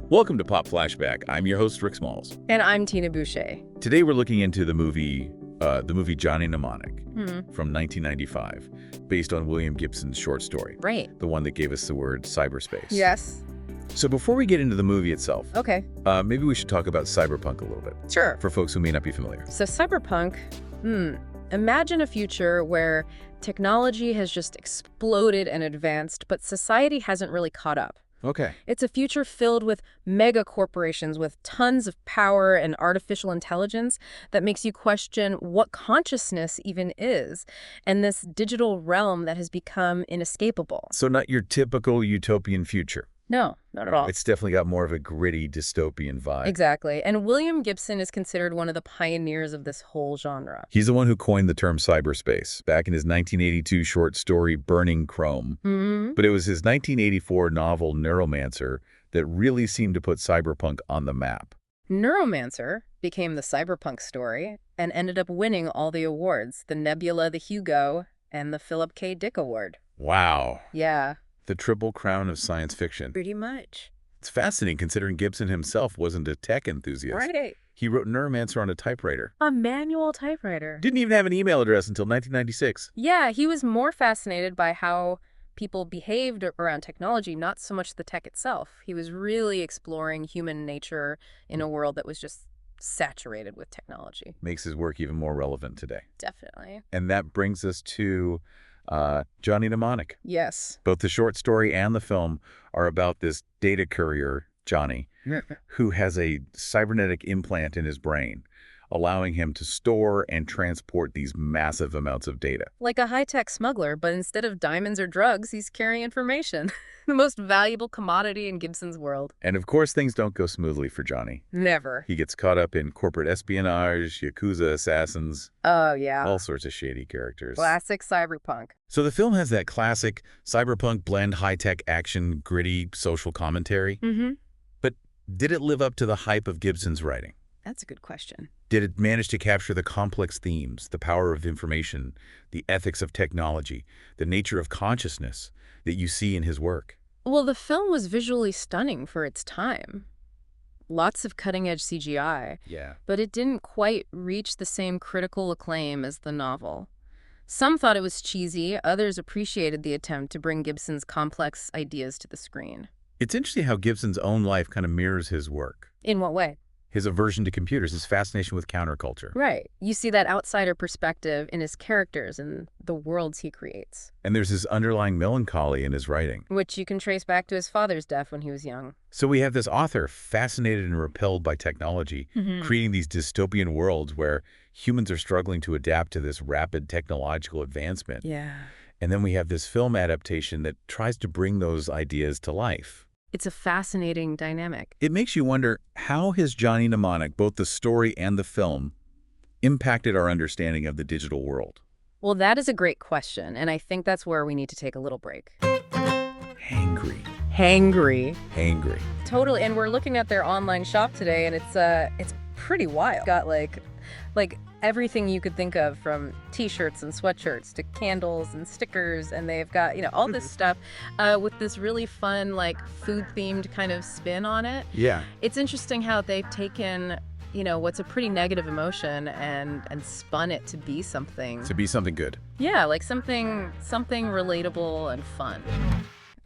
Welcome to Pop Flashback. I'm your host, Rick Smalls. And I'm Tina Boucher. Today we're looking into the movie Johnny Mnemonic from 1995, based on William Gibson's short story. Right. The one that gave us the word cyberspace. Yes. So before we get into the movie itself, Okay. Maybe we should talk about cyberpunk a little bit, Sure. for folks who may not be familiar. So cyberpunk, imagine a future where technology has just exploded and advanced, but society hasn't really caught up. Okay. It's a future filled with megacorporations with tons of power and artificial intelligence that makes you question what consciousness even is, and this digital realm that has become inescapable. So not your typical utopian future. No, not at all. It's definitely got more of a gritty dystopian vibe. Exactly. And William Gibson is considered one of the pioneers of this whole genre. He's the one who coined the term cyberspace back in his 1982 short story Burning Chrome. But it was his 1984 novel Neuromancer that really seemed to put cyberpunk on the map. Neuromancer became the cyberpunk story and ended up winning all the awards, the Nebula, the Hugo, and the Philip K. Dick Award. Wow. Yeah. The triple crown of science fiction. Pretty much. It's fascinating considering Gibson himself wasn't a tech enthusiast. Right. He wrote Neuromancer on a typewriter. A manual typewriter. Didn't even have an email address until 1996. Yeah, he was more fascinated by how people behaved around technology, not so much the tech itself. He was really exploring human nature in a world that was just saturated with technology. Makes his work even more relevant today. Definitely. And that brings us to Johnny Mnemonic. Yes. Both the short story and the film are about this data courier, Johnny, who has a cybernetic implant in his brain, allowing him to store and transport these massive amounts of data. Like a high-tech smuggler, but instead of diamonds or drugs, he's carrying information. The most valuable commodity in Gibson's world. And of course, things don't go smoothly for Johnny. Never. He gets caught up in corporate espionage, Yakuza assassins, Oh, yeah. all sorts of shady characters. Classic cyberpunk. So the film has that classic cyberpunk blend high-tech action, gritty social commentary. But did it live up to the hype of Gibson's writing? That's a good question. Did it manage to capture the complex themes, the power of information, the ethics of technology, the nature of consciousness that you see in his work? Well, the film was visually stunning for its time. Lots of cutting-edge CGI. Yeah. But it didn't quite reach the same critical acclaim as the novel. Some thought it was cheesy, others appreciated the attempt to bring Gibson's complex ideas to the screen. It's interesting how Gibson's own life kind of mirrors his work. In what way? His aversion to computers, his fascination with counterculture. Right. You see that outsider perspective in his characters and the worlds he creates. And there's this underlying melancholy in his writing. Which you can trace back to his father's death when he was young. So we have this author fascinated and repelled by technology, creating these dystopian worlds where humans are struggling to adapt to this rapid technological advancement. Yeah. And then we have this film adaptation that tries to bring those ideas to life. It's a fascinating dynamic. It makes you wonder, how has Johnny Mnemonic, both the story and the film, impacted our understanding of the digital world? Well, that is a great question, and I think that's where we need to take a little break. Hangry. Hangry. Totally, and we're looking at their online shop today, and it's pretty wild. Got like everything you could think of, from t-shirts and sweatshirts to candles and stickers, and they've got, all this stuff with this really fun, food-themed kind of spin on it. Yeah. It's interesting how they've taken, what's a pretty negative emotion and spun it to be something. To be something good. Yeah, like something relatable and fun.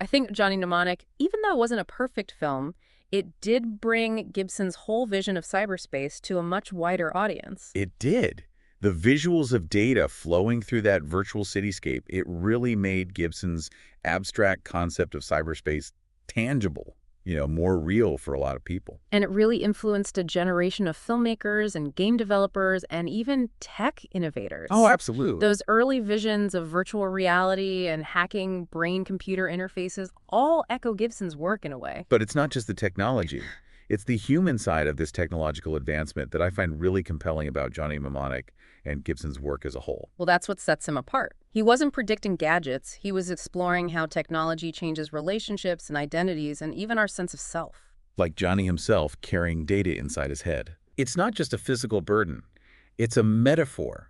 I think Johnny Mnemonic, even though it wasn't a perfect film, it did bring Gibson's whole vision of cyberspace to a much wider audience. It did. The visuals of data flowing through that virtual cityscape, it really made Gibson's abstract concept of cyberspace tangible, more real for a lot of people. And it really influenced a generation of filmmakers and game developers and even tech innovators. Oh, absolutely. Those early visions of virtual reality and hacking brain-computer interfaces all echo Gibson's work in a way. But it's not just the technology. It's the human side of this technological advancement that I find really compelling about Johnny Mnemonic and Gibson's work as a whole. Well, that's what sets him apart. He wasn't predicting gadgets. He was exploring how technology changes relationships and identities and even our sense of self. Like Johnny himself carrying data inside his head. It's not just a physical burden. It's a metaphor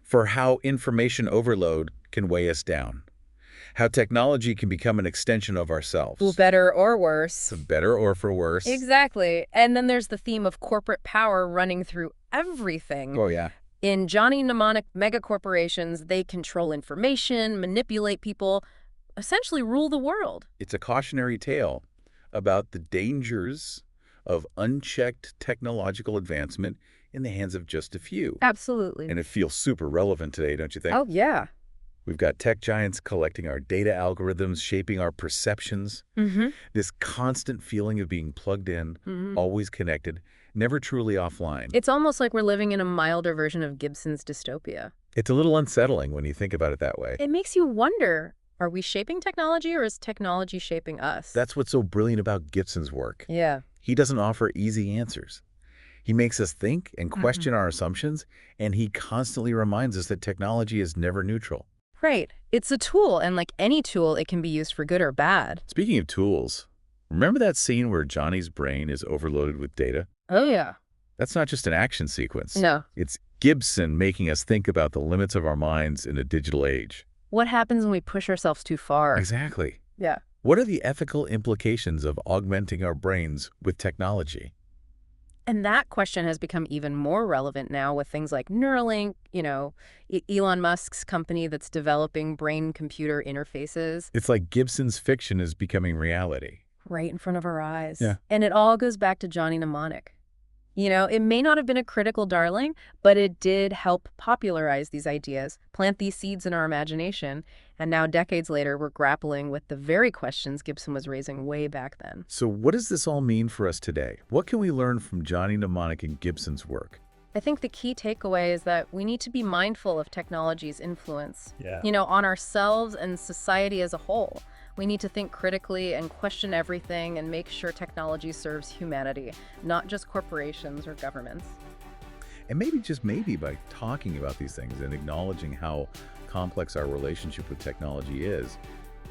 for how information overload can weigh us down. How technology can become an extension of ourselves. For better or worse. For better or for worse. Exactly. And then there's the theme of corporate power running through everything. Oh, yeah. In Johnny Mnemonic, megacorporations, they control information, manipulate people, essentially rule the world. It's a cautionary tale about the dangers of unchecked technological advancement in the hands of just a few. Absolutely. And it feels super relevant today, don't you think? Oh, yeah. We've got tech giants collecting our data algorithms, shaping our perceptions. This constant feeling of being plugged in, always connected, never truly offline. It's almost like we're living in a milder version of Gibson's dystopia. It's a little unsettling when you think about it that way. It makes you wonder, are we shaping technology or is technology shaping us? That's what's so brilliant about Gibson's work. Yeah. He doesn't offer easy answers. He makes us think and question our assumptions, and he constantly reminds us that technology is never neutral. Right. It's a tool, and like any tool, it can be used for good or bad. Speaking of tools, remember that scene where Johnny's brain is overloaded with data? Oh, yeah. That's not just an action sequence. No. It's Gibson making us think about the limits of our minds in a digital age. What happens when we push ourselves too far? Exactly. Yeah. What are the ethical implications of augmenting our brains with technology? And that question has become even more relevant now with things like Neuralink, Elon Musk's company that's developing brain-computer interfaces. It's like Gibson's fiction is becoming reality. Right in front of our eyes. Yeah. And it all goes back to Johnny Mnemonic. It may not have been a critical darling, but it did help popularize these ideas, plant these seeds in our imagination, and now decades later we're grappling with the very questions Gibson was raising way back then. So what does this all mean for us today? What can we learn from Johnny Mnemonic and Gibson's work? I think the key takeaway is that we need to be mindful of technology's influence, Yeah. On ourselves and society as a whole. We need to think critically and question everything and make sure technology serves humanity, not just corporations or governments. And maybe, just maybe, by talking about these things and acknowledging how complex our relationship with technology is,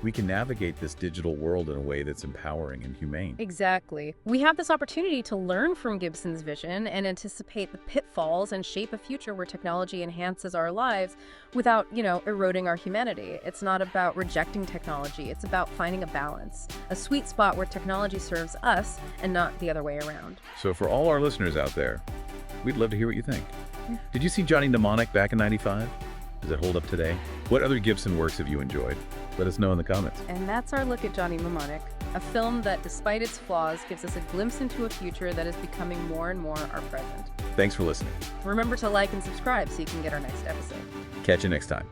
we can navigate this digital world in a way that's empowering and humane. Exactly. We have this opportunity to learn from Gibson's vision and anticipate the pitfalls and shape a future where technology enhances our lives without, eroding our humanity. It's not about rejecting technology. It's about finding a balance, a sweet spot where technology serves us and not the other way around. So for all our listeners out there, we'd love to hear what you think. Did you see Johnny Mnemonic back in '95? Does it hold up today? What other Gibson works have you enjoyed? Let us know in the comments. And that's our look at Johnny Mnemonic, a film that, despite its flaws, gives us a glimpse into a future that is becoming more and more our present. Thanks for listening. Remember to like and subscribe so you can get our next episode. Catch you next time.